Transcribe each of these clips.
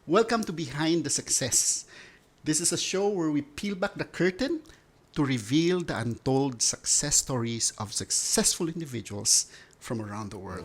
Welcome to Behind the Success. This is a show where we peel back the curtain to reveal the untold success stories of successful individuals from around the world.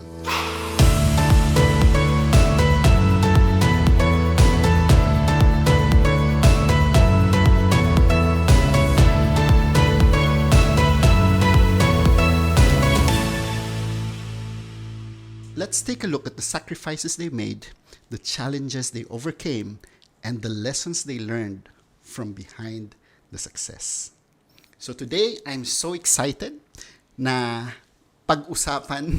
Let's take a look at the sacrifices they made, the challenges they overcame, and the lessons they learned from behind the success. So today, I'm so excited na pag-usapan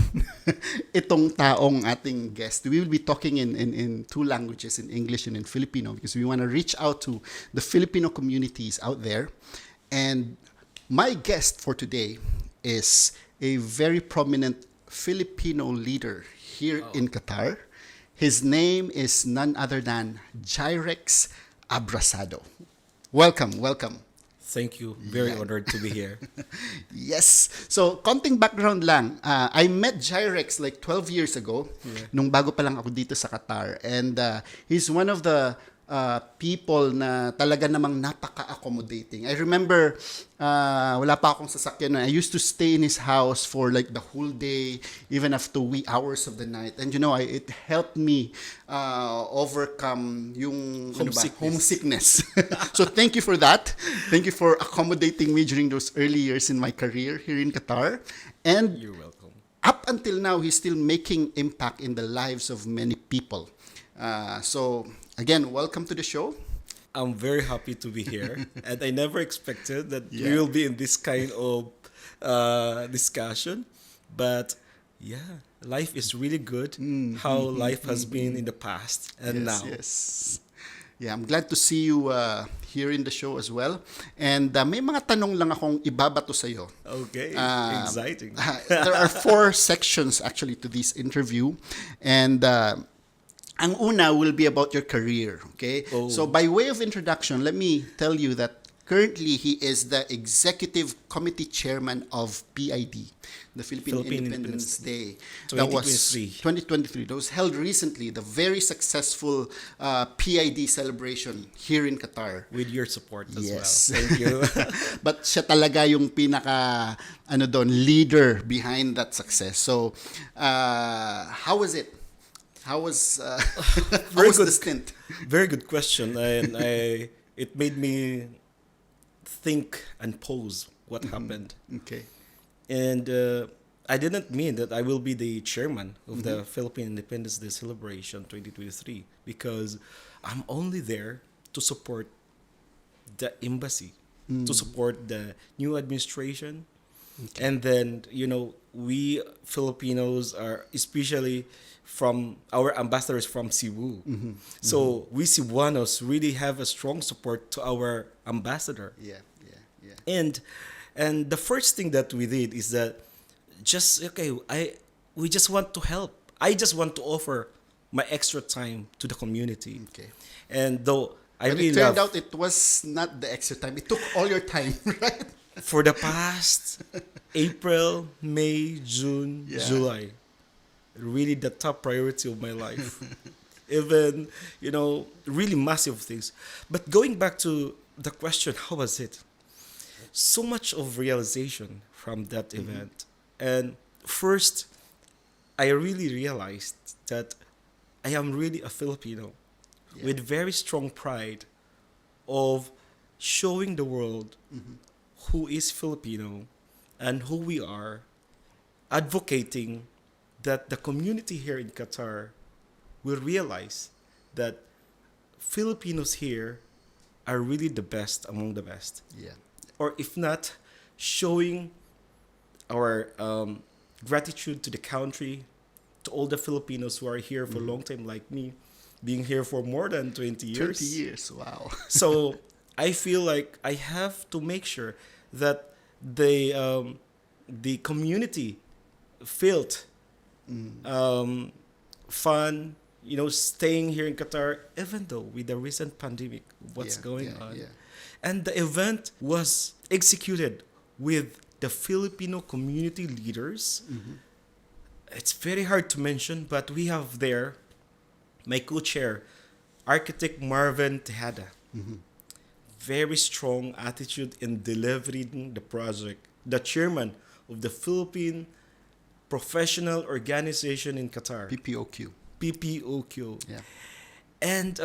itong taong ating guest. We will be talking in two languages, in English and in Filipino, because we want to reach out to the Filipino communities out there. And my guest for today is a very prominent Filipino leader here in Qatar. His name is none other than Jyerex Abrasado. Welcome. Thank you. Very honored to be here. Yes. So, konting background lang. I met Jyerex like 12 years ago, nung bago pa lang ako dito sa Qatar. And he's one of the people na talaga namang napaka-accommodating. I remember, wala pa akong sasakyan. I used to stay in his house for like the whole day, even after wee hours of the night. And it helped me overcome yung homesickness. So thank you for that. Thank you for accommodating me during those early years in my career here in Qatar. And You're welcome. Up until now, he's still making impact in the lives of many people. So again, welcome to the show. I'm very happy to be here. And I never expected that we will be in this kind of discussion. But life is really good. How life has been in the past and now. Yes. Yeah, I'm glad to see you here in the show as well. And may mga tanong lang akong ibabato sa'yo. Okay, exciting. There are 4 sections actually to this interview. And ang una will be about your career, okay? Oh. So by way of introduction, let me tell you that currently he is the executive committee chairman of PID, the Philippine Independence Day. 2023. That was 2023. That was held recently, the very successful PID celebration here in Qatar. With your support as Yes. well. Thank you. But siya talaga yung pinaka leader behind that success. So how was it? How was the stint? Very good question. And it made me think and pose what happened. Okay. And I didn't mean that I will be the chairman of the Philippine Independence Day celebration 2023 because I'm only there to support the embassy, to support the new administration. Okay. And then, we Filipinos are, especially from our ambassadors from Cebu. So we Cebuanos really have a strong support to our ambassador. Yeah. And the first thing that we did is that we just want to help. I just want to offer my extra time to the community. Okay. And though But it turned out it was not the extra time. It took all your time, right? For the past April, May, June, July, really the top priority of my life. Even, really massive things. But going back to the question, how was it? So much of realization from that event. And first, I really realized that I am really a Filipino with very strong pride of showing the world who is Filipino and who we are, advocating that the community here in Qatar will realize that Filipinos here are really the best among the best. Yeah. Or if not, showing our gratitude to the country, to all the Filipinos who are here for a long time like me, being here for more than 20 years. 20 years, wow. So I feel like I have to make sure that the community felt fun, staying here in Qatar, even though with the recent pandemic, what's going on. Yeah. And the event was executed with the Filipino community leaders. It's very hard to mention, but we have there my co-chair, Architect Marvin Tejada. Very strong attitude in delivering the project. The chairman of the Philippine Professional Organization in Qatar, PPOQ. PPOQ. Yeah. And,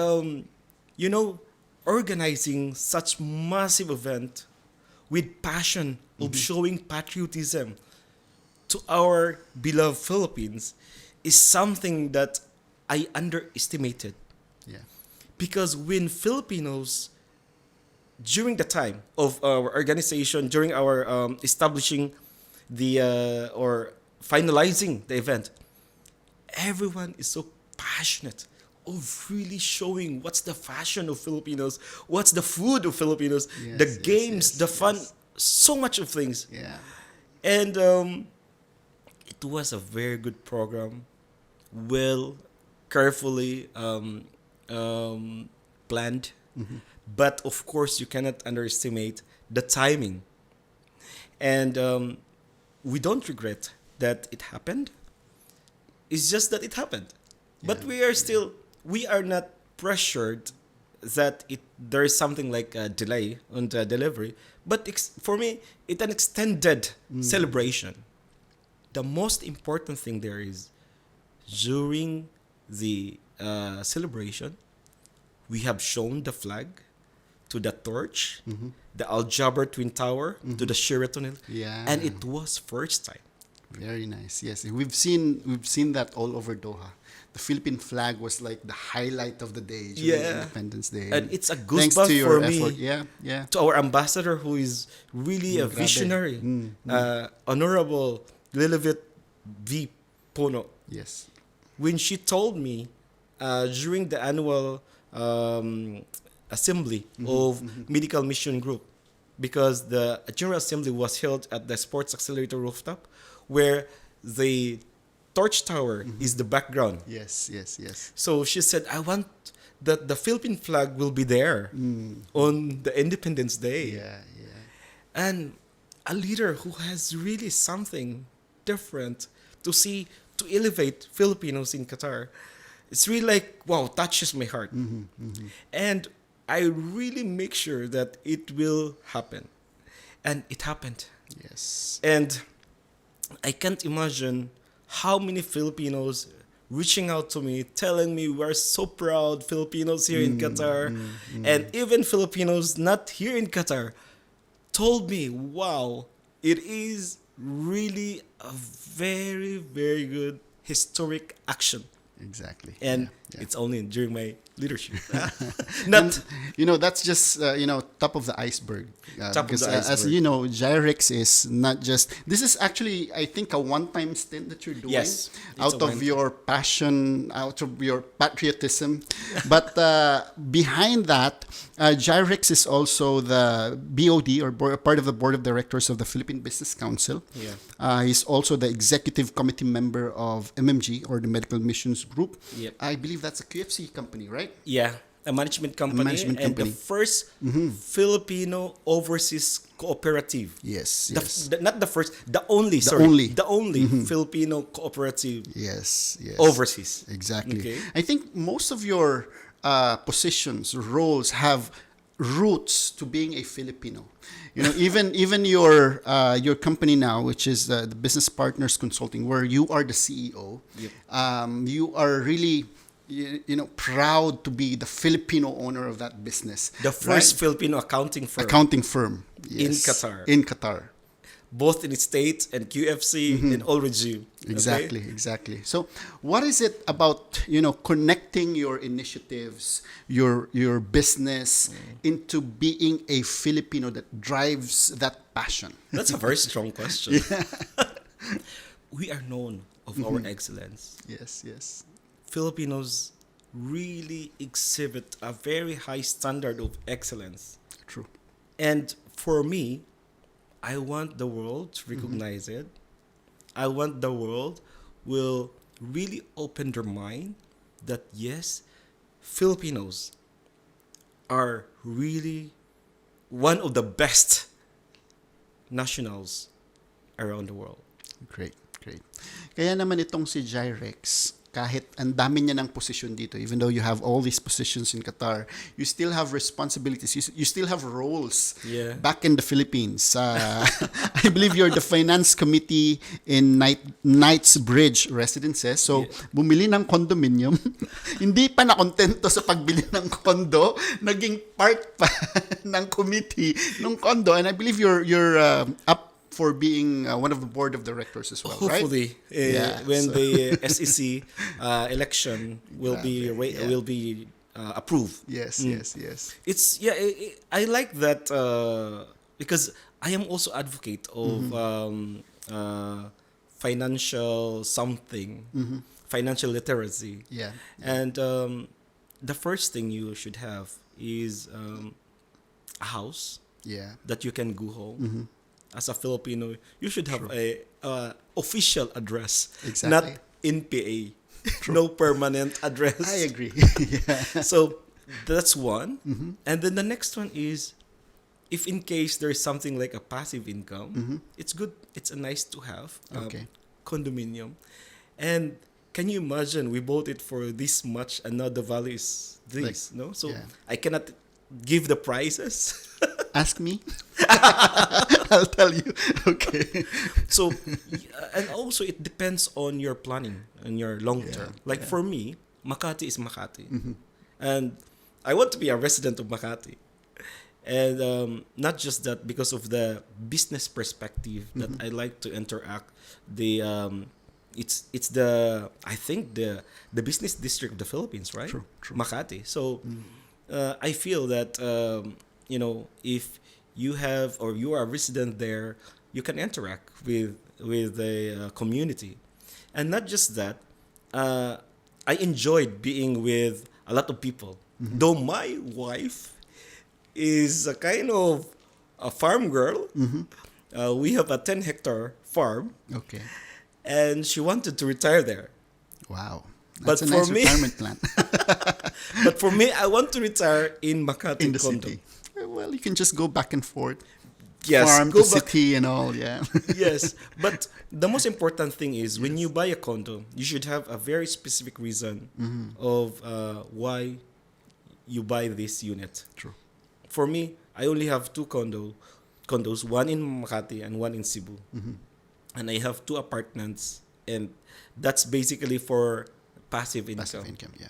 you know, organizing such massive event with passion of showing patriotism to our beloved Philippines is something that I underestimated. Yeah. Because when Filipinos, during the time of our organization, during our establishing the or finalizing the event, everyone is so passionate of really showing what's the fashion of Filipinos, what's the food of Filipinos, Yes, the yes, games, yes, the fun, yes. so much of things. Yeah. And it was a very good program, well, carefully planned. But of course, you cannot underestimate the timing. And we don't regret that it happened. It's just that it happened. But Yeah, we are still, we are not pressured that there is something like a delay on the delivery. But for me, it's an extended celebration. The most important thing there is during the celebration, we have shown the flag to the torch, the Al Jaber Twin Tower, to the Sheraton Hill. Yeah. And it was first time. Very nice. Yes, we've seen that all over Doha. The Philippine flag was like the highlight of the day during Yeah. Independence Day. And it's a thanks goosebump to your for me. effort. Yeah, yeah. To our ambassador, who is really a Grabe. visionary, Honorable Lilibet V. Pono. Yes. When she told me during the annual assembly of Medical Mission Group, because the General Assembly was held at the Sports Accelerator rooftop, where the torch tower is the background. Yes, yes, yes. So she said, I want that the Philippine flag will be there on the Independence Day. Yeah, yeah. And a leader who has really something different to see, to elevate Filipinos in Qatar. It's really like, wow, touches my heart. And I really make sure that it will happen. And it happened. Yes. And I can't imagine how many Filipinos reaching out to me, telling me we're so proud Filipinos here in Qatar. And even Filipinos not here in Qatar told me, wow, it is really a very, very good historic action. Exactly. And yeah. it's only during my leadership. Not That's just top of the iceberg. Top of Because, the as iceberg. you know, Jyerex is not just. This is actually, I think, a one-time stint that you're doing. Yes, it's out a of one-time. your passion, out of your patriotism. But behind that, Jyerex is also the BOD or part of the board of directors of the Philippine Business Council. Yeah. He's also the executive committee member of MMG, or the Medical Missions Group. Yep. I believe that's a QFC company, right? Yeah, a management company, management and company. the first Filipino overseas cooperative. Yes, The, yes. not the first, the only, only. the only Filipino cooperative Yes, yes. overseas. Exactly. Okay. I think most of your positions, roles have roots to being a Filipino. Even your company now, which is the Business Partners Consulting, where you are the CEO. Yep. You are really proud to be the Filipino owner of that business. The first right? Filipino accounting firm, accounting firm. In Yes. Qatar. In Qatar. both in the States and QFC in all regime. Exactly, exactly. So, what is it about connecting your initiatives, your business into being a Filipino that drives that passion? That's a very strong question. We are known of our excellence. Yes, yes. Filipinos really exhibit a very high standard of excellence. True. And for me, I want the world to recognize it. I want the world will really open their mind that yes, Filipinos are really one of the best nationals around the world. Great, great. Kaya naman itong si Jyerex, kahit ang dami niya ng posisyon dito, even though you have all these positions in Qatar, you still have responsibilities. You still have roles Yeah. back in the Philippines. I believe you're the finance committee in Knights Bridge Residences. So, bumili ng condominium. Hindi pa nakontento sa pagbili ng condo. Naging part pa ng committee ng condo. And I believe you're up for being one of the board of directors as well, right? Hopefully, when the SEC election will be approved. Yes. It's I like that because I am also advocate of financial something, financial literacy. Yeah. And the first thing you should have is a house Yeah. that you can go home. As a Filipino, you should have a official address, Exactly. not NPA, no permanent address. I agree. Yeah. So that's one. And then the next one is, if in case there is something like a passive income, it's good. It's a nice to have. Okay. Condominium. And can you imagine we bought it for this much and now the value is this, no? So yeah. I cannot give the prices. Ask me. I'll tell you. Okay. So, and also it depends on your planning and your long term. Like for me, Makati is Makati. And I want to be a resident of Makati. And not just that, because of the business perspective that I like to interact. It's the, I think the business district of the Philippines, right? True. Makati. So I feel that if you have or you are a resident there, you can interact with the community. And not just that, I enjoyed being with a lot of people. Though my wife is a kind of a farm girl. We have a 10-hectare farm. Okay. And she wanted to retire there. Wow. But That's a for nice me- retirement plan. But for me, I want to retire in Makati In the condo. city. Well, you can just go back and forth. Yes, Farm go to back. city and all, yeah. Yes, but the most important thing is when you buy a condo, you should have a very specific reason of why you buy this unit. True. For me, I only have two condos, one in Makati and one in Cebu. And I have two apartments, and that's basically for passive income. Passive income, yeah.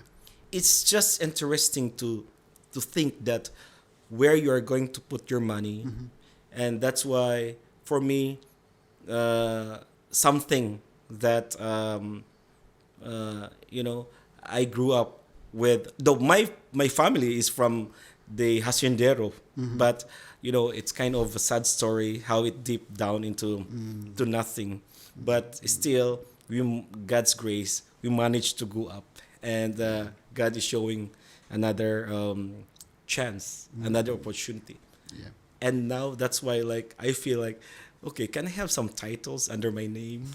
It's just interesting to think that where you are going to put your money, and that's why for me, something that I grew up with. Though my family is from the haciendero, but it's kind of a sad story how it dipped down into to nothing. But still, God's grace, we managed to go up, and God is showing another chance, another opportunity. Yeah. And now that's why, like, I feel like, okay, can I have some titles under my name?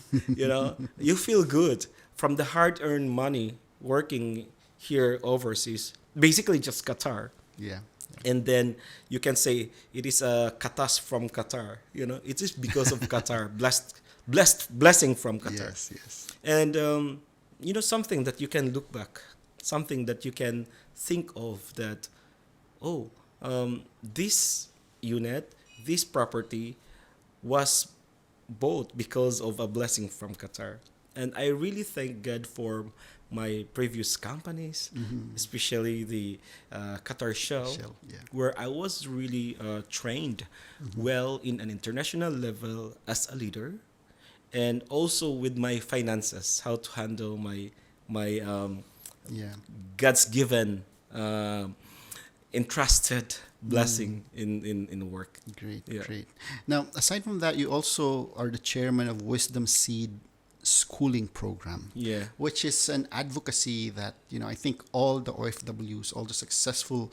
You feel good from the hard-earned money working here overseas, basically just Qatar. Yeah. And then you can say it is a katas from Qatar. It is because of Qatar, blessing from Qatar. Yes. And something that you can look back, something that you can think of that, this unit, this property was bought because of a blessing from Qatar. And I really thank God for my previous companies, especially the Qatar Shell, yeah. where I was really trained well in an international level as a leader, and also with my finances, how to handle my God's given entrusted blessing in work. Great. Now, aside from that, you also are the chairman of Wisdom Seed Schooling Program, which is an advocacy that I think all the OFWs, all the successful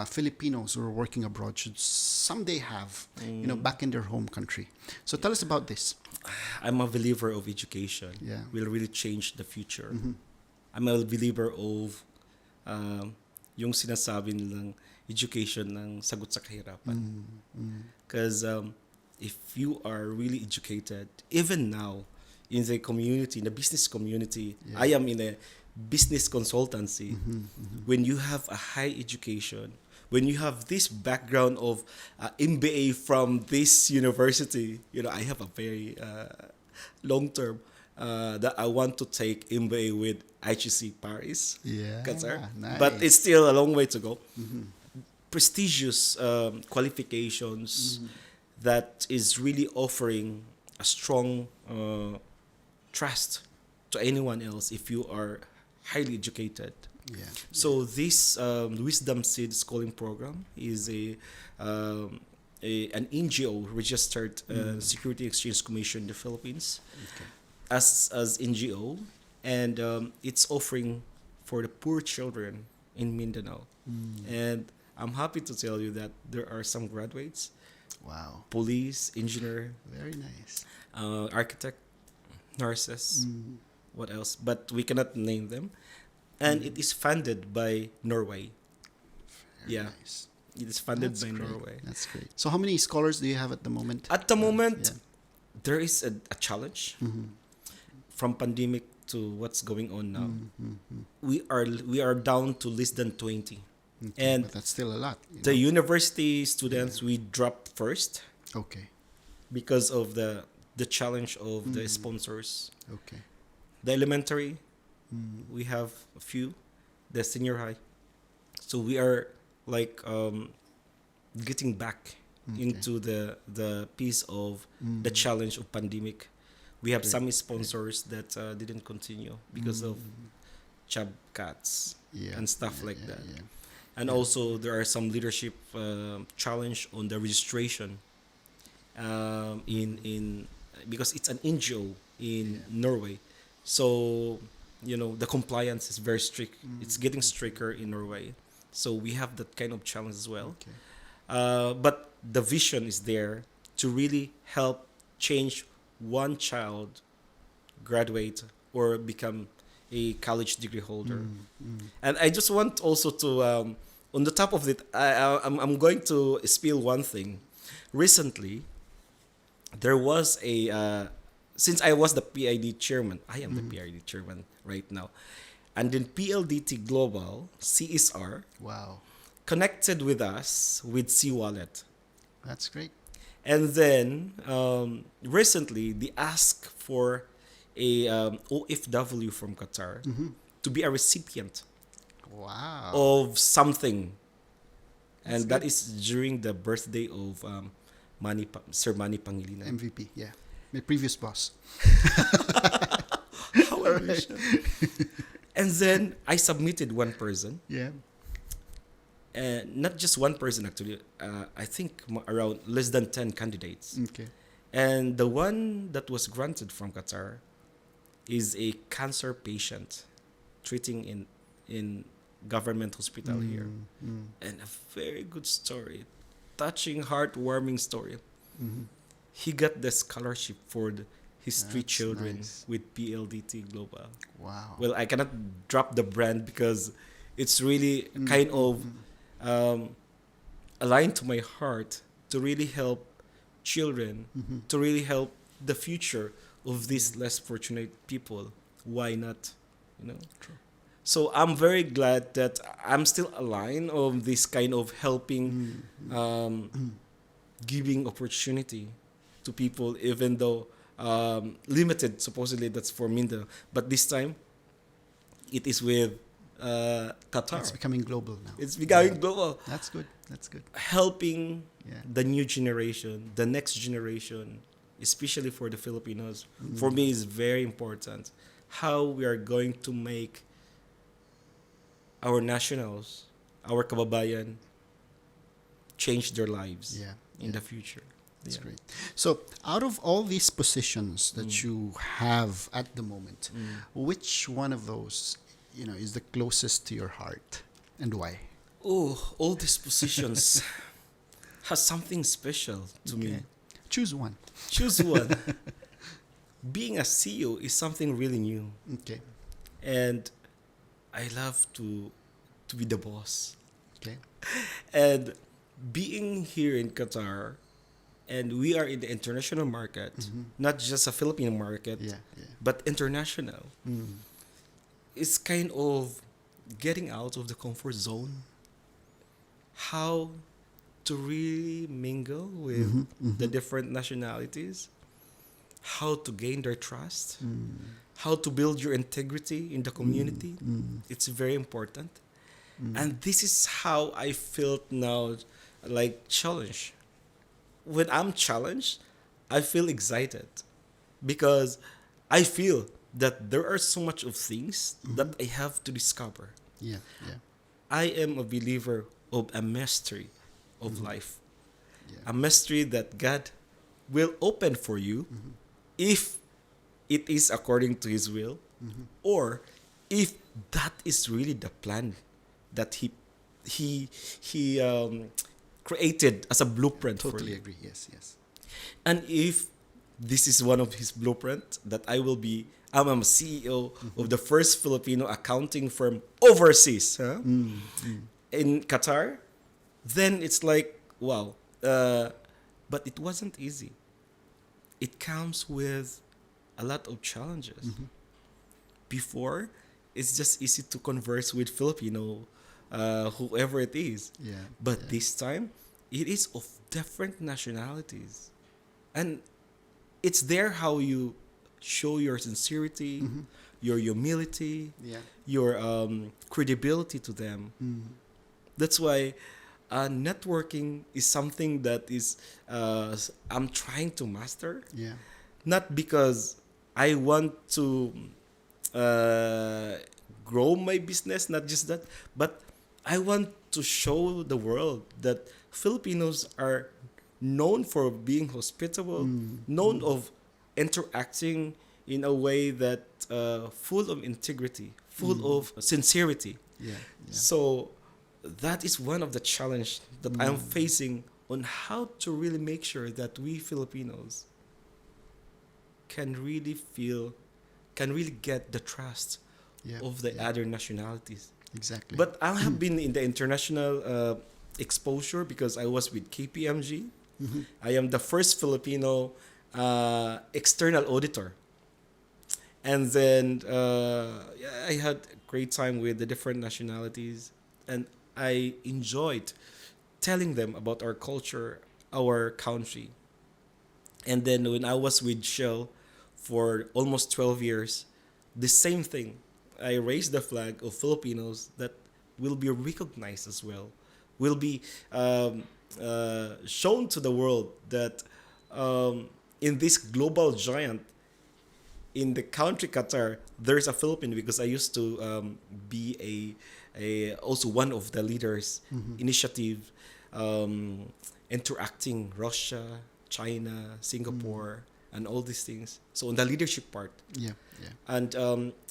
Filipinos who are working abroad should someday have, back in their home country. So tell us about this. I'm a believer of education. Yeah. Will really change the future. I'm a believer of yung sinasabi nilang education ng sagot sa kahirapan. Because if you are really educated, even now, in the community, in the business community. Yeah. I am in a business consultancy. When you have a high education, when you have this background of MBA from this university, I have a very long term that I want to take MBA with HEC Paris, Yeah, Qatar. nice. But it's still a long way to go. Prestigious qualifications that is really offering a strong trust to anyone else if you are highly educated. Yeah. So this Wisdom Seed Schooling Program is an NGO registered Security Exchange Commission in the Philippines Okay. as NGO, and it's offering for the poor children in Mindanao. And I'm happy to tell you that there are some graduates, Wow. police, engineer, Very nice. architect, nurses, what else? But we cannot name them. And it is funded by Norway. Very Yeah. nice. It is funded That's by great. Norway. That's great. So how many scholars do you have at the moment? At the moment, Yeah. there is a challenge from pandemic to what's going on now. We are down to less than 20. Okay, And but that's still a lot. the university students, we dropped first Okay. because of the challenge of the sponsors. Okay. The elementary, we have a few. The senior high. So we are like getting back into the piece of the challenge of pandemic. We have some sponsors that didn't continue because of job cuts Yeah. and stuff Yeah, like yeah, that. yeah. And also there are some leadership challenge on the registration in because it's an NGO in Norway. So the compliance is very strict. It's getting stricter in Norway. So we have that kind of challenge as well. Okay. But the vision is there to really help change one child graduate or become a college degree holder. And I just want also to, on the top of it, I'm going to spill one thing. Recently, there was since I was the PID chairman, I am the PID chairman right now. And then PLDT Global, CSR, Wow. connected with us with C-Wallet. That's great. And then recently, they asked for a OFW from Qatar to be a recipient Wow. of something. That's And that good. is during the birthday of Sir Manny Pangilinan. MVP. Yeah. My previous boss. How I wish. And then I submitted one person. Yeah. And not just one person, actually. I think around less than 10 candidates. Okay. And the one that was granted from Qatar is a cancer patient treating in government hospital here. And a very good story. Touching, heartwarming story. He got the scholarship for his three That's children nice. with PLDT Global. Wow. Well, I cannot drop the brand because it's really kind of aligned to my heart to really help children, to really help the future of these less fortunate people. Why not? True. So I'm very glad that I'm still aligned on this kind of helping, giving opportunity to people, even though limited, supposedly that's for Mindanao. But this time, it is with Qatar. It's becoming global now. It's becoming global. That's good. That's good. Helping Yeah. the new generation, the next generation, especially for the Filipinos, for me is very important. How we are going to make our nationals, our kababayan, change their lives Yeah. in the future. That's Yeah. great. So, out of all these positions that you have at the moment, which one of those, is the closest to your heart, and why? Oh, all these positions has something special to me. Okay. Choose one. Choose one. Being a CEO is something really new, Okay. and I love to be the boss. Okay. And being here in Qatar and we are in the international market, not just a Filipino market, Yeah, yeah. but international. Mm. It's kind of getting out of the comfort zone. How to really mingle with the different nationalities, how to gain their trust, how to build your integrity in the community. It's very important. And this is how I felt now, like challenged. When I'm challenged, I feel excited because I feel that there are so much of things that I have to discover. Yeah, yeah, I am a believer of a mystery of life, yeah. a mystery that God will open for you if it is according to His will, or if that is really the plan that He created as a blueprint for Totally you. agree. Yes, yes. And if this is one of His blueprint that I'm a CEO of the first Filipino accounting firm overseas, in Qatar, then it's like, wow. But it wasn't easy. It comes with a lot of challenges. Before, it's just easy to converse with Filipino, whoever it is. Yeah. But yeah. this time, it is of different nationalities. And it's there how you show your sincerity, your humility, Yeah. your credibility to them. That's why networking is something that is I'm trying to master. Yeah. Not because I want to grow my business, not just that, but I want to show the world that Filipinos are known for being hospitable, known of interacting in a way that full of integrity, full of sincerity. Yeah. Yeah. So that is one of the challenge that I'm facing on how to really make sure that we Filipinos can really get the trust Yeah. of the yeah. other nationalities. Exactly. But I have been in the international exposure because I was with KPMG. I am the first Filipino external auditor. And then I had a great time with the different nationalities. And I enjoyed telling them about our culture, our country. And then when I was with Shell for almost 12 years, the same thing. I raised the flag of Filipinos that will be recognized as well, will be shown to the world that in this global giant, in the country Qatar, there's a Philippine because I used to be also one of the leaders initiative interacting Russia, China, Singapore, and all these things. So on the leadership part, Yeah. Yeah. and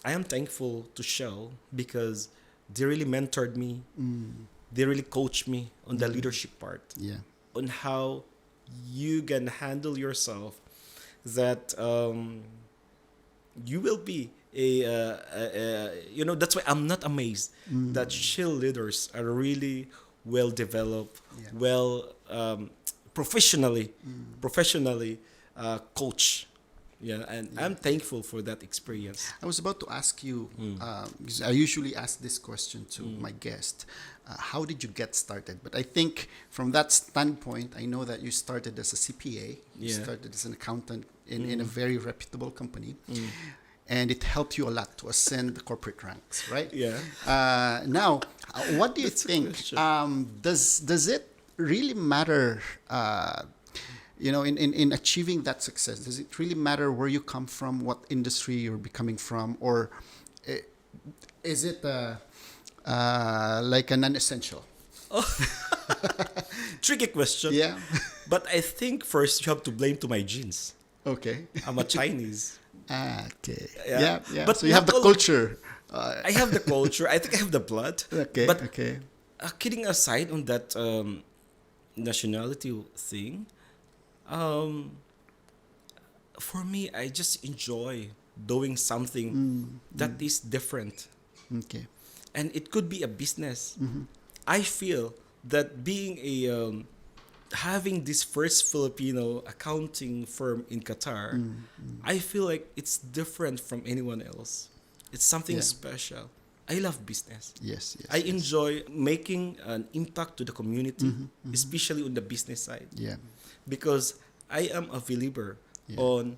I am thankful to Shell because they really mentored me. They really coached me on the leadership part, Yeah. on how you can handle yourself, that you will be that's why I'm not amazed that Shell leaders are really well developed, Yeah. well professionally coached. Yeah, and I'm thankful for that experience. I was about to ask you, because I usually ask this question to my guest, how did you get started? But I think from that standpoint, I know that you started as a CPA, you Yeah. started as an accountant in a very reputable company, and it helped you a lot to ascend the corporate ranks, right? Yeah. Now, what do you That's a think? question. Does it really matter? In achieving that success, does it really matter where you come from, what industry you're becoming from, or is it like a non-essential? Tricky question. Yeah. But I think first you have to blame to my genes. Okay. I'm a Chinese. Okay. Yeah. Yeah. Yeah. But So you have not the all- culture. I have the culture. I think I have the blood. Okay. But okay. kidding aside on that nationality thing, for me, I just enjoy doing something that is different. Okay. And it could be a business. I feel that being a having this first Filipino accounting firm in Qatar, I feel like it's different from anyone else. It's something Yeah. special. I love business. Yes, yes. I yes. enjoy making an impact to the community, especially on the business side, Yeah. because I am a believer Yeah. on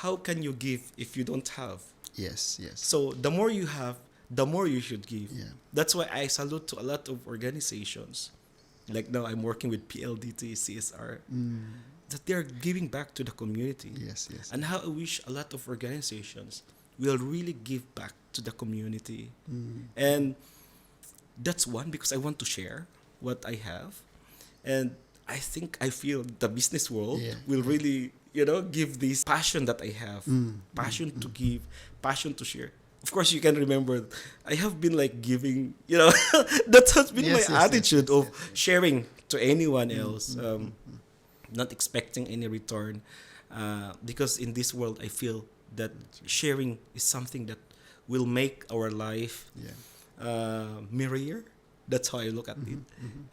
how can you give if you don't have. Yes, yes. So the more you have, the more you should give. Yeah. That's why I salute to a lot of organizations. Like now I'm working with PLDT, CSR, that they're giving back to the community. Yes, yes. And how I wish a lot of organizations will really give back to the community. And that's one, because I want to share what I have. And I feel the business world Yeah. will really, give this passion that I have. Passion to give, passion to share. Of course, you can remember, I have been like giving, that has been Yes, my yes, attitude yes, of yes. sharing to anyone else, not expecting any return. Because in this world, I feel that sharing is something that will make our life Yeah. merrier. That's how I look at it.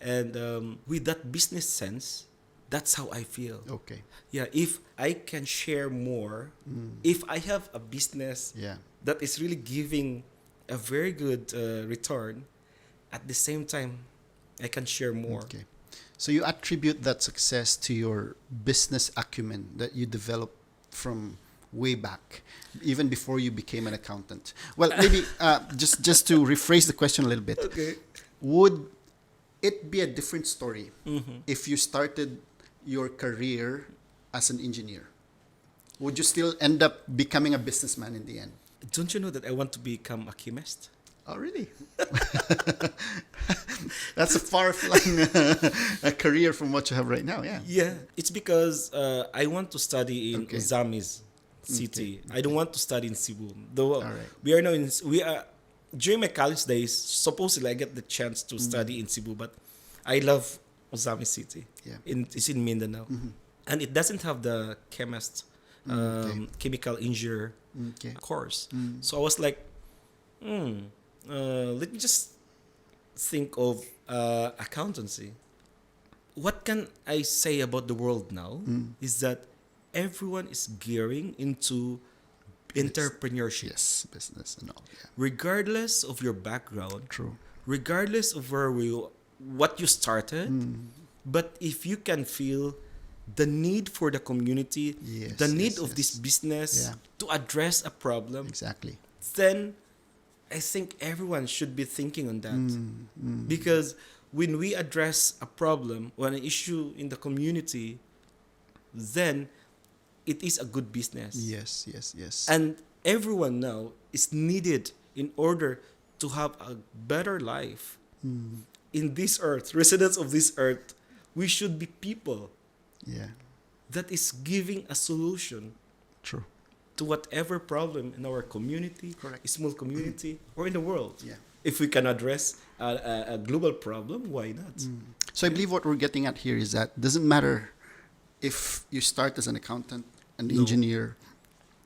And with that business sense, that's how I feel. Okay. Yeah, if I can share more, if I have a business Yeah. that is really giving a very good return, at the same time, I can share more. Okay. So you attribute that success to your business acumen that you developed from way back, even before you became an accountant. Well, maybe just to rephrase the question a little bit, Okay. would it be a different story if you started your career as an engineer? Would you still end up becoming a businessman in the end? Don't you know that I want to become a chemist? Oh, really? That's a far-flung career from what you have right now. Yeah. Yeah, it's because I want to study in Okay. Uzami's city. I don't want to study in Cebu. Though Alright. we are during my college days. Supposedly, I get the chance to study in Cebu, but I love Uzami city. Yeah. It's in Mindanao, and it doesn't have the chemist, Okay. chemical engineer Okay. course. So I was like, let me just think of accountancy. What can I say about the world now is that everyone is gearing into entrepreneurship, Yes, business and all. Yeah. regardless of your background, True. regardless of what you started. But if you can feel the need for the community, Yes, the need yes, of this yes. business Yeah. to address a problem, Exactly. then I think everyone should be thinking on that. Because when we address a problem or an issue in the community, then it is a good business. Yes, yes, yes. And everyone now is needed in order to have a better life in this earth, residents of this earth. We should be people Yeah. that is giving a solution True. to whatever problem in our community, Correct. small community, or in the world. Yeah. If we can address a global problem, why not? So I believe what we're getting at here is that it doesn't matter if you start as an accountant, an engineer,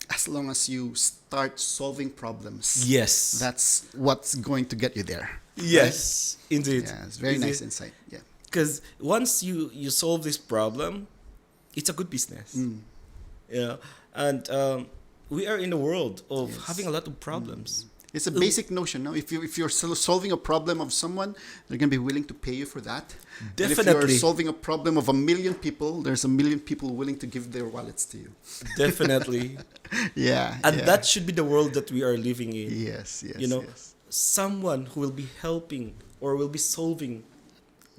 as long as you start solving problems. Yes. That's what's going to get you there. Yes, indeed. Yeah, it's very nice insight. Yeah. Because once you solve this problem, it's a good business. Yeah, and we are in a world of Yes. having a lot of problems. It's a basic notion, no? If you're solving a problem of someone, they're gonna be willing to pay you for that. And if Definitely. you're solving a problem of 1,000,000 people, there's 1,000,000 people willing to give their wallets to you. Definitely. Yeah. And yeah. that should be the world that we are living in. Yes, yes, You know, yes. someone who will be helping or will be solving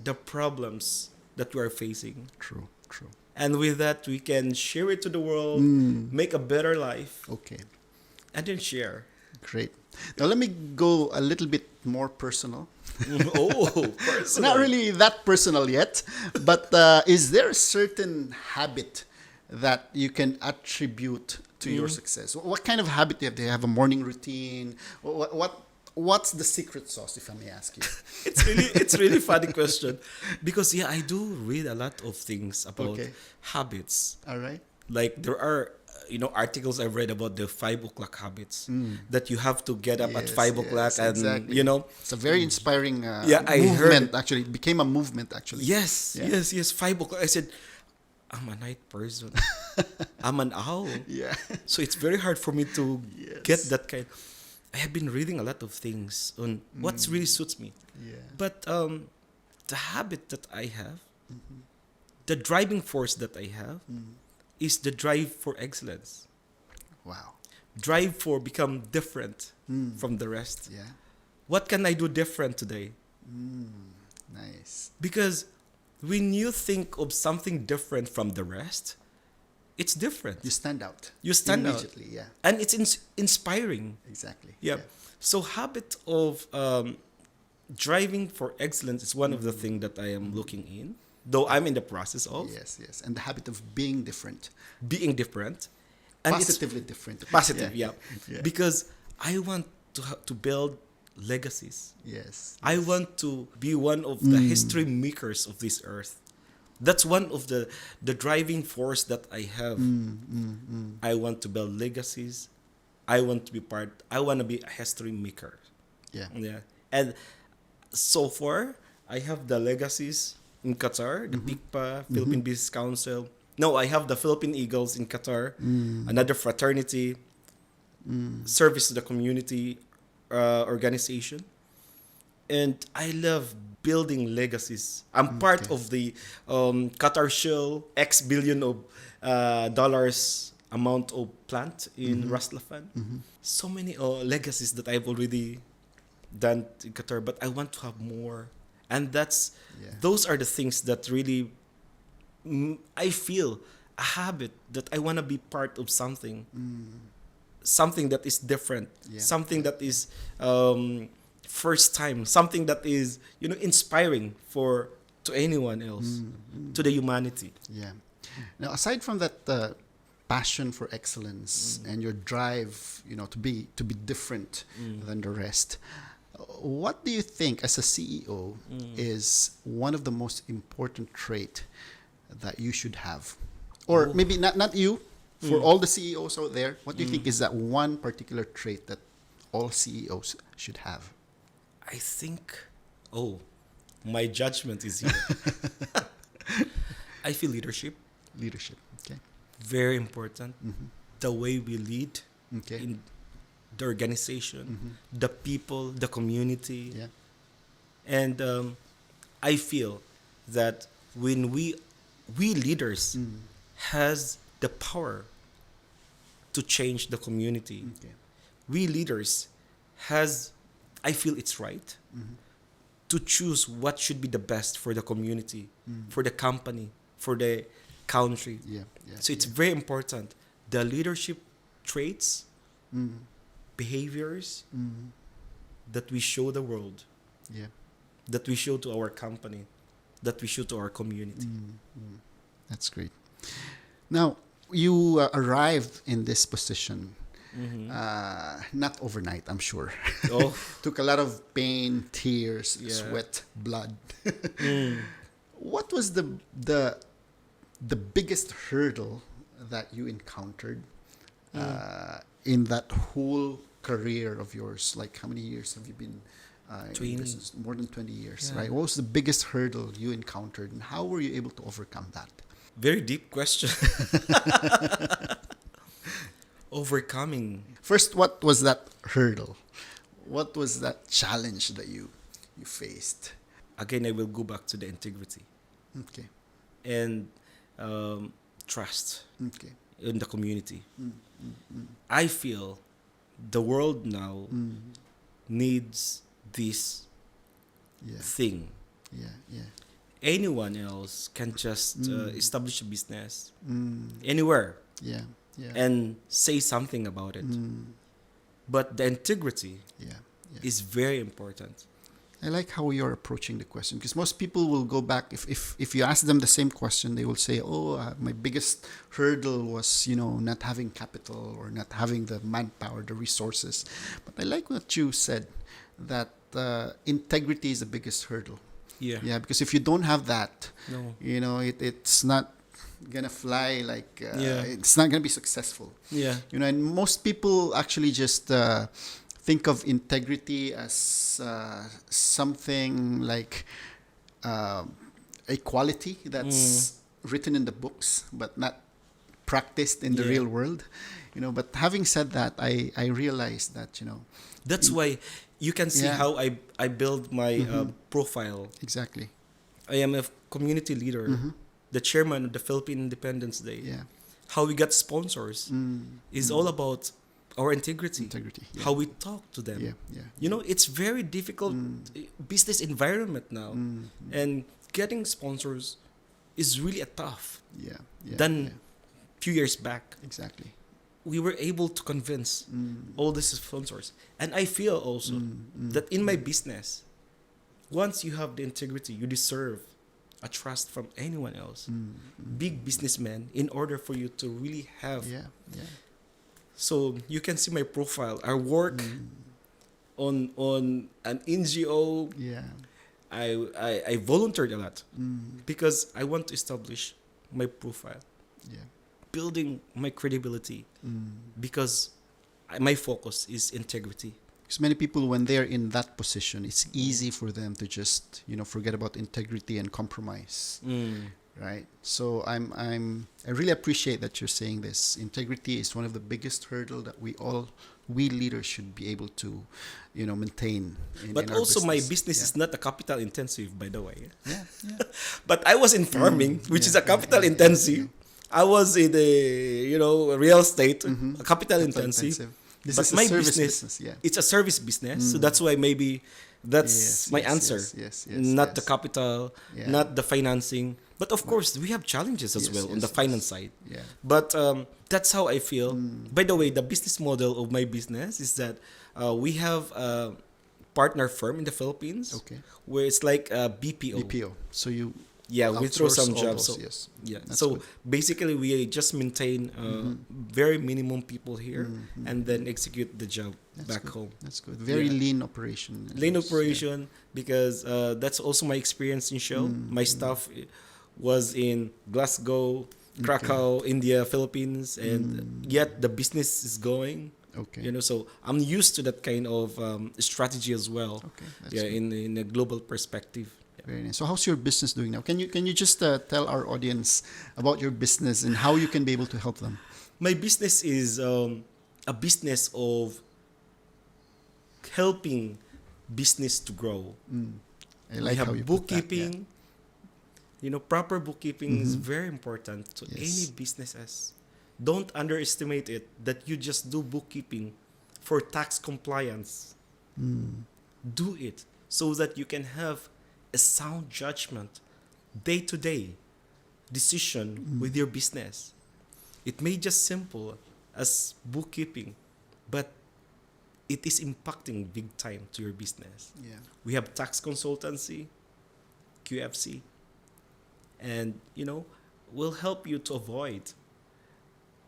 the problems that we are facing. True, true. And with that, we can share it to the world, make a better life, Okay, and then share. great. Now let me go a little bit more personal. Oh, personal. Not really that personal yet, but is there a certain habit that you can attribute to your success? What kind of habit do you have? Do you have a morning routine? What's the secret sauce, if I may ask you? It's really funny question, because I do read a lot of things about Okay. habits. All right. Like there are articles I've read about the 5 o'clock habits, that you have to get up at Yes, 5 o'clock, yes, and exactly. It's a very inspiring Yeah, I heard movement. it. Actually, it became a movement. Actually, yes, Yeah. yes, 5 o'clock. I said, I'm a night person. I'm an owl. yeah, So it's very hard for me to Yes. get that kind. I have been reading a lot of things on what really suits me. yeah, But the habit that I have, the driving force that I have, is the drive for excellence. wow, Drive for become different from the rest. yeah, What can I do different today? nice, Because when you think of something different from the rest, it's different. you stand out. You stand out. immediately. Yeah, And it's inspiring. exactly. Yeah. So habit of driving for excellence is one of the things that I am looking in, though I'm in the process of Yes, yes, and the habit of being different, being different. And it's positively different. positive, yeah. Yeah. Because I want to build legacies. Yes, I want to be one of the history makers of this earth. That's one of the driving force that I have. I want to build legacies. I want to be a history maker. yeah, Yeah. And so far, I have the legacies in Qatar, the PICPA, Philippine Business Council. No, I have the Philippine Eagles in Qatar, another fraternity, service to the community organization. And I love building legacies. I'm part of the Qatar Shell X billion of dollars amount of plant in Ras Laffan. So many legacies that I've already done in Qatar, but I want to have more. And those are the things that really I feel a habit that I want to be part of something. Something that is different, Yeah. something that is first time, something that is inspiring to anyone else, to the humanity. yeah. Now, aside from that passion for excellence and your drive, to be different than the rest, what do you think as a CEO is one of the most important trait that you should have, or maybe not you, for all the CEOs out there? What do you think is that one particular trait that all CEOs should have? I think, my judgment is here. I feel leadership, Leadership. Okay. very important. The way we lead Okay. in the organization, the people, the community. Yeah. And I feel that when we leaders has the power to change the community. Okay. We leaders I feel it's right to choose what should be the best for the community, for the company, for the country. Yeah. Yeah. So it's very important. The leadership traits, behaviors that we show the world, Yeah. that we show to our company, that we show to our community. That's great. Now, you arrived in this position not overnight, I'm sure. Oh. Took a lot of pain, tears, Yeah. sweat, blood. What was the biggest hurdle that you encountered in that whole career of yours? Like, how many years have you been in 20. business? More than 20 years, Yeah. right? What was the biggest hurdle you encountered, and how were you able to overcome that? Very deep question. Overcoming. First, what was that hurdle? What was that challenge that you faced? Again, I will go back to the integrity Okay. and trust Okay. in the community. I feel the world now needs this Yeah. thing. Yeah. Yeah. Anyone else can just establish a business anywhere Yeah. Yeah. and say something about it. But the integrity Yeah. Yeah. is very important. I like how you're approaching the question, because most people will go back, if you ask them the same question, they will say, my biggest hurdle was not having capital or not having the manpower, the resources. But I like what you said, that integrity is the biggest hurdle. Yeah. Yeah, because if you don't have that, No. it's not gonna fly like Yeah. it's not gonna be successful. Yeah. And most people actually just think of integrity as something like uh, a quality that's written in the books but not practiced in the Yeah. real world. But having said that, I realized that That's why you can see Yeah. how I build my profile. exactly. I am a community leader, the chairman of the Philippine Independence Day. Yeah. How we got sponsors is all about our integrity. Integrity. Yeah. How we talk to them. Yeah. Yeah. It's very difficult business environment now, and getting sponsors is really a tough. Yeah. Yeah. Than yeah. few years back, Exactly. we were able to convince all these sponsors, and I feel also that in my business, once you have the integrity, you deserve a trust from anyone else, big businessmen, in order for you to really have. Yeah. Yeah. So you can see my profile. I work on an NGO. Yeah. I volunteered a lot because I want to establish my profile, Yeah. building my credibility, because my focus is integrity. Because many people, when they're in that position, it's easy for them to just forget about integrity and compromise, right? So I really appreciate that you're saying this. Integrity is one of the biggest hurdle that we leaders should be able to maintain But in our also my business. business Yeah. is not a capital intensive, by the way. Yeah. But I was in farming, which is a capital yeah, intensive. I was in the real estate, a capital Capital intensive. This But is a my service business, Yeah. it's a service business, so that's why maybe that's Yes, my yes, answer. yes, Not the yes. capital, Yeah. not the financing, but of course we have challenges as Yes, well on yes, the finance side. Yeah. But that's how I feel. By the way, the business model of my business is that we have a partner firm in the Philippines, Okay. where it's like a BPO. BPO. So you Yeah, we throw outsource some all jobs. those, So, yes. yeah. That's So good. basically, we just maintain very minimum people here, and then execute the job That's back good. home. That's good. Very Yeah. lean operation. Lane Yes, operation, because that's also my experience in Shell. My staff was in Glasgow, Krakow, India, Philippines, and yet the business is going. Yeah. Okay. So I'm used to that kind of strategy as well. Okay. That's Yeah, good. in a global perspective. Very nice. So how's your business doing now? Can you just tell our audience about your business and how you can be able to help them? My business is a business of helping business to grow. I like We have how you put that, yeah. bookkeeping. Proper bookkeeping is very important to Yes. any businesses. Don't underestimate it that you just do bookkeeping for tax compliance. Do it so that you can have a sound judgment, day-to-day decision with your business. It may just simple as bookkeeping, but it is impacting big time to your business. Yeah. We have tax consultancy, QFC, and will help you to avoid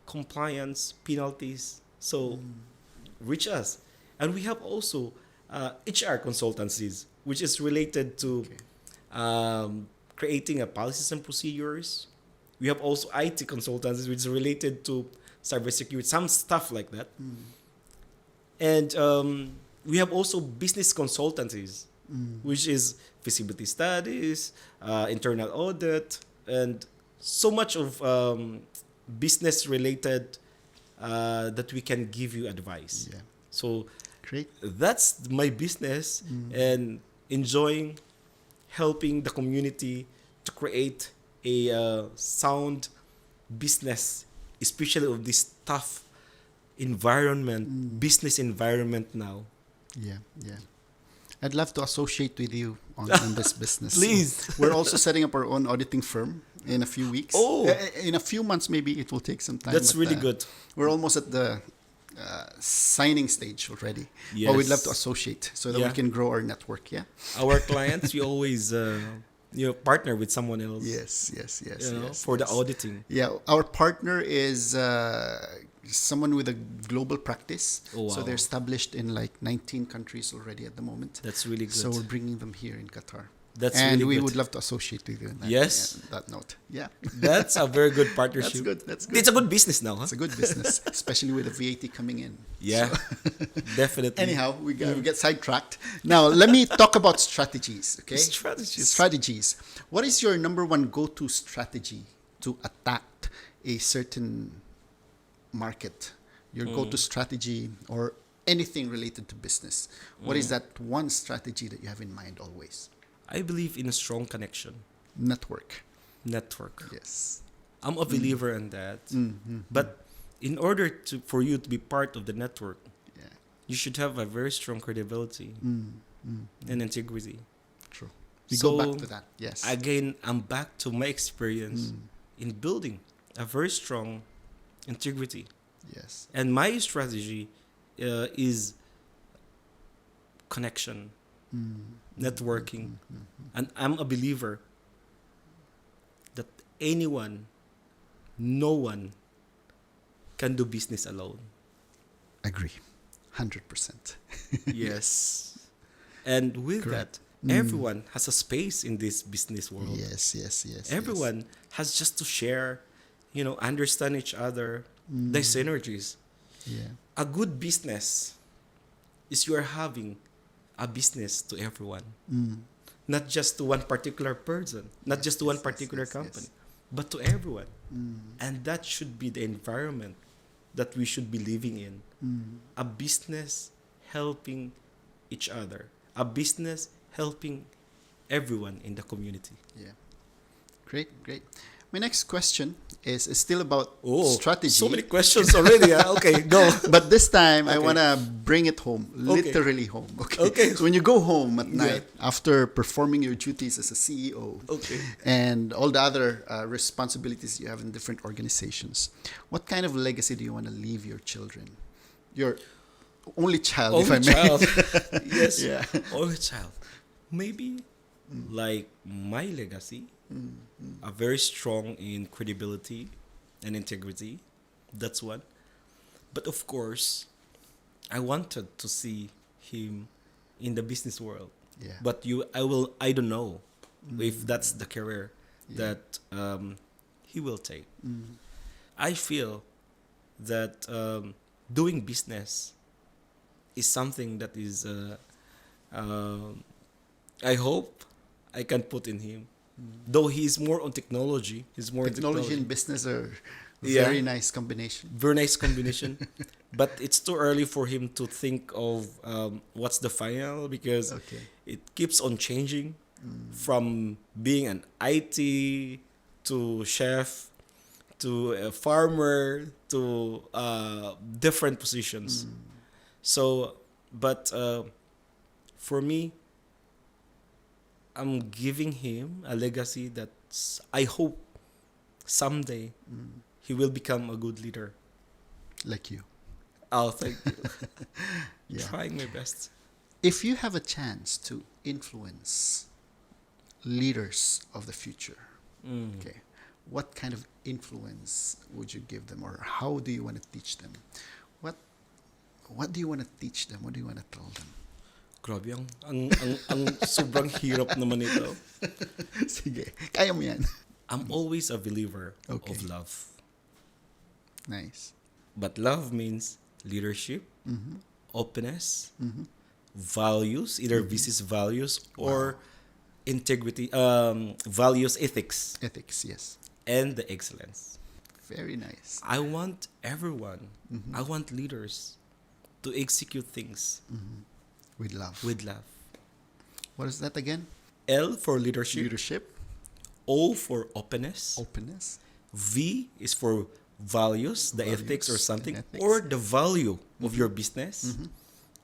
compliance penalties. So reach us. And we have also HR consultancies, which is related to creating a policies and procedures. We have also IT consultancies, which is related to cybersecurity, some stuff like that. And we have also business consultancies, which is feasibility studies, internal audit, and so much of business related that we can give you advice. Yeah. So Great. that's my business, and enjoying helping the community to create a sound business, especially of this tough environment, business environment now. Yeah. Yeah. I'd love to associate with you on this business. Please. We're also setting up our own auditing firm in a few weeks. Oh. In a few months, maybe it will take some time. That's but, really good. We're almost at the signing stage already. But we'd love to Yes. associate so that Yeah. we can grow our network. Yeah. Our clients, we always partner with someone else. Yes. Yes. Yes. Yes. For the yes. auditing. Yeah, our partner is someone with a global practice. Oh, So wow. they're established in like 19 countries already at the moment. That's really good. So we're bringing them here in Qatar. That's And really we good. would love to associate with you on that, Yes. that note. Yeah. That's a very good partnership. That's good. That's good. It's a good business now, huh? It's a good business, especially with the VAT coming in. Yeah, definitely. Anyhow, we get sidetracked. Now, let me talk about strategies, okay? Strategies. Strategies. What is your number one go-to strategy to attack a certain market? Your go-to strategy or anything related to business. What is that one strategy that you have in mind always? I believe in a strong connection, Network. network. Yes. I'm a believer in that. But in order for you to be part of the network, Yeah. you should have a very strong credibility and integrity. True. We So, go back to that. Yes. Again, I'm back to my experience in building a very strong integrity. Yes. And my strategy is connection, networking. And I'm a believer that no one can do business alone. Agree. 100%. Yes. And with Correct. that, everyone has a space in this business world. Yes, yes, yes. Everyone has just to share, understand each other, the synergies. Yeah. A good business is you are having a business to everyone, not just to one particular person, not just to one particular company, but to everyone. And that should be the environment that we should be living in. A business helping each other, a business helping everyone in the community. Yeah. Great, great. My next question is still about Oh, strategy. so many questions already. Okay, go. But this time, I Okay. want to bring it home, Okay. literally home. Okay. Okay. So when you go home at Yeah. night after performing your duties as a CEO Okay. and all the other responsibilities you have in different organizations, what kind of legacy do you want to leave your children? Your only child, if I Only may. child. Yes. Yeah. Only child. Maybe like my legacy, are very strong in credibility and integrity. That's one. But of course, I wanted to see him in the business world. Yeah. But I don't know if that's the career that he will take. I feel that doing business is something that is, I hope I can put in him. Though he's more on technology, Technology and business are Yeah. very nice combination. very nice combination. But it's too early for him to think of what's the final because Okay. it keeps on changing from being an IT to chef to a farmer to different positions. So, but for me, I'm giving him a legacy that I hope someday he will become a good leader. Like you. Oh, thank you. Yeah. Trying my best. If you have a chance to influence leaders of the future, okay, what kind of influence would you give them, or how do you want to teach them? What do you want to teach them? What do you want to tell them? Grabe, ang sobrang hirap naman ito. Sige, kaya mo yan. I'm always a believer Okay. of love. Nice. But love means leadership, openness, values, either business values or integrity, values, ethics, Ethics, yes. and the excellence. Very nice. I want everyone, I want leaders to execute things With love. with love. What is that again? L for leadership, Leadership, O for openness, openness, V is for values, the Values ethics or and something, ethics. or the value of your business.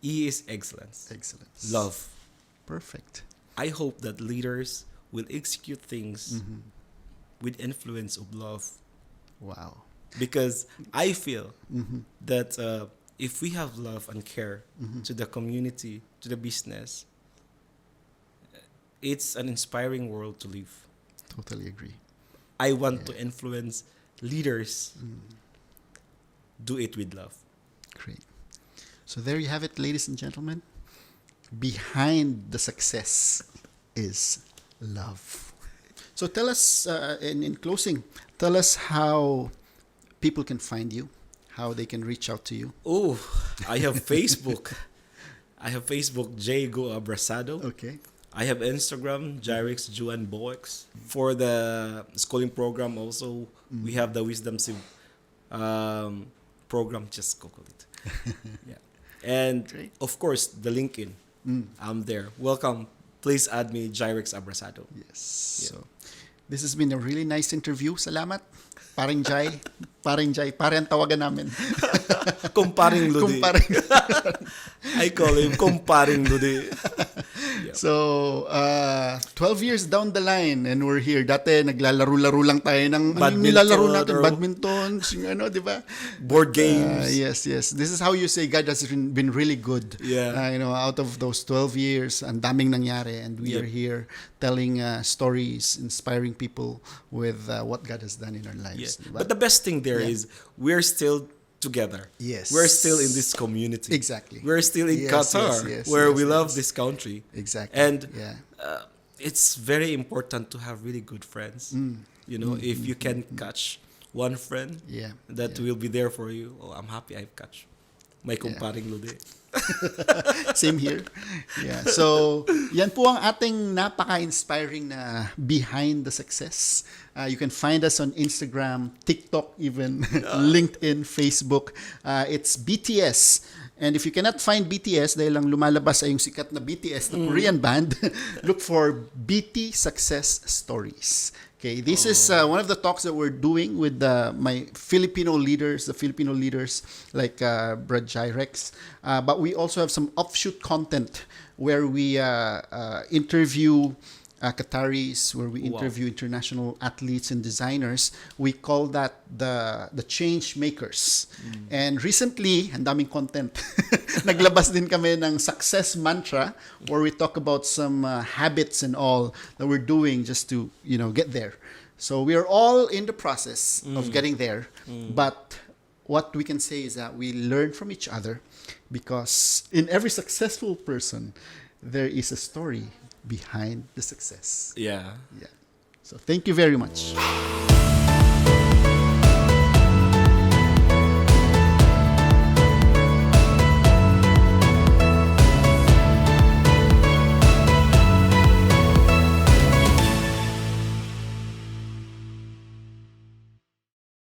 E is excellence, excellence. love. Perfect. I hope that leaders will execute things with influence of love, Wow. because I feel that if we have love and care to the community, to the business, it's an inspiring world to live. Totally agree. I want to influence leaders. Do it with love. Great. So there you have it, ladies and gentlemen. Behind the success is Love. So tell us, in closing, tell us how people can find you, how they can reach out to you. Oh, I have Facebook. I have Facebook, Abrasado. Okay. I have Instagram, Jyerex Juan Boex. For the schooling program also, we have the Wisdom Sieve program. Just Google it. Yeah. And Great. of course, the LinkedIn. I'm there. Welcome. Please add me, Jyerex Abrasado. Yes. Yeah. So, this has been a really nice interview. Salamat. Paring Jai. Paring Jai. Parang tawagan namin. Kumparing Ludi. Kumparing. I call him Kumparing Ludi. Yep. So, 12 years down the line and we're here. Dati, naglalaro-laro lang tayo ng nilalaro natin. or- Badminton, di ba? Board games. Yes. This is how you say God has been really good. Yeah. Out of those 12 years, ang daming nangyari. And we Yep. are here telling stories, inspiring people with what God has done in our Yeah. lives. Diba? But the best thing there Yeah. is we're still together. Yes. We're still in this community. Exactly. We're still in Yes, Qatar, yes, where yes, we love yes. this country. Exactly. And yeah. It's very important to have really good friends. If you can catch one friend Yeah. that will be there for you, I'm happy I've catch my kumparing Ludi. Same here. Yeah. So, yan po ang ating napaka-inspiring na behind the success. You can find us on Instagram, TikTok even, LinkedIn, Facebook. It's BTS. And if you cannot find BTS, dahil lang lumalabas ay yung sikat na BTS, na Korean band, look for BT Success Stories. Okay, this is one of the talks that we're doing with my Filipino leaders, the Filipino leaders like Brad Jyerex. But we also have some offshoot content where we interview Qataris, where we interview international athletes and designers. We call that the change makers. And recently, ang daming content. Naglabas din kami ng success mantra where we talk about some habits and all that we're doing just to, get there. So we are all in the process of getting there. But what we can say is that we learn from each other because in every successful person, there is a story behind the success. Yeah. Yeah. So thank you very much.